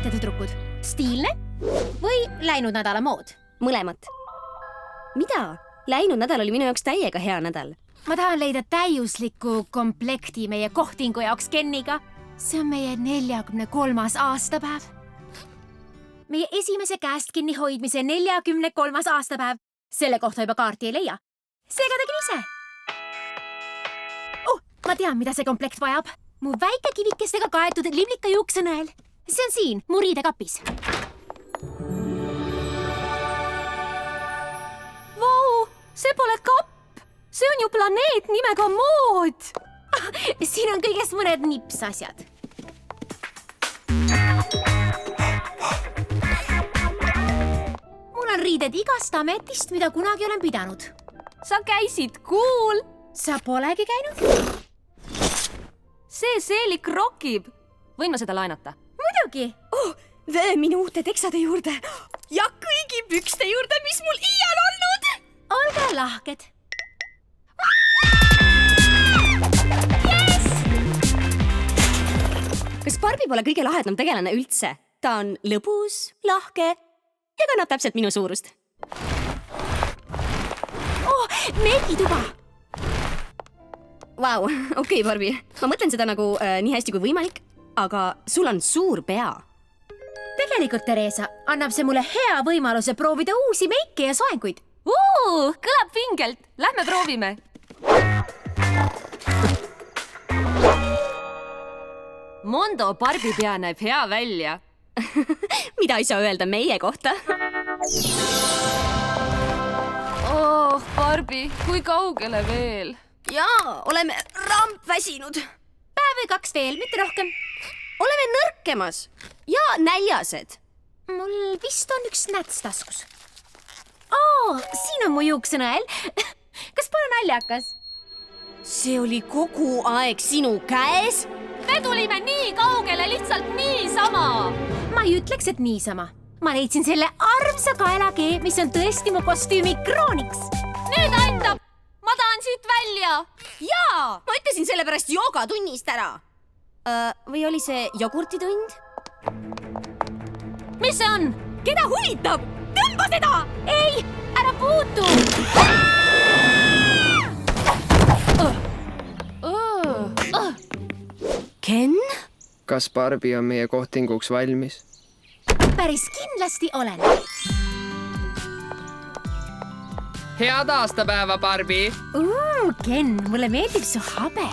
valite, tüdrukud? Stiilne või läinud nädala mood? Mõlemat. Mida? Läinud nädal oli minu jaoks täiega hea nädal. Ma tahan leida täiusliku komplekti meie kohtingu jaoks Kenniga. See on meie 43. aastapäev. Meie esimese käest kinni hoidmise 43. aastapäev. Selle kohta juba kaarti ei leia. Seega tegin ise. Ma tean, mida see komplekt vajab. Mu väike kivikestega kaetud liblika juuksenõel. See on siin, mu riidekapis. Vau, see pole kapp. See on ju planeet nimega mood. Siin on kõigest mõned nipsasjad. Mul on riided igast ametist, mida kunagi olen pidanud. Sa käisid kuul. Sa polegi käinud? See seelik rokib. Võin ma seda laenata? Muidugi. Vöö minu uute teksade juurde ja kõigi pükste juurde, mis mul iial olnud. Olge lahked. Kas Barbie pole kõige lahedam tegelane üldse? Ta on lõbus, lahke ja kannab täpselt minu suurust. Meigituba. Vau, okei, Barbie. Ma mõtlen seda nagu nii hästi kui võimalik, aga sul on suur pea. Tegelikult, Teresa, annab see mulle hea võimaluse proovida uusi meike ja soenguid. Kõlab vingelt. Lähme proovime. Mondo Barbie pea näeb hea välja. Mida ei saa öelda meie kohta? Barbie, kui kaugele veel? Jaa, oleme rampväsinud. Päev või 2 veel, mitte rohkem. Oleme nõrkemas ja näljased. Mul vist on üks näts taskus. Siin on mu juuksenõel. Kas pole naljakas? See oli kogu aeg sinu käes? Me tulime nii kaugele lihtsalt niisama. Ma ei ütleks, et niisama. Ma leidsin selle armsa kaelakee, mis on tõesti mu kostüümi krooniks. Nüüd aitab! Ma tahan siit välja! Jaa! Ma ütlesin selle pärast joogatunnist ära. Või oli see jogurtitund? Mis see on? Keda huvitab? Tõmba seda! Ei, ära puutu! Ken? Kas Barbie on meie kohtinguks valmis? Päris kindlasti olen. Head aastapäeva, Barbie! Ken, mulle meeldib su habe.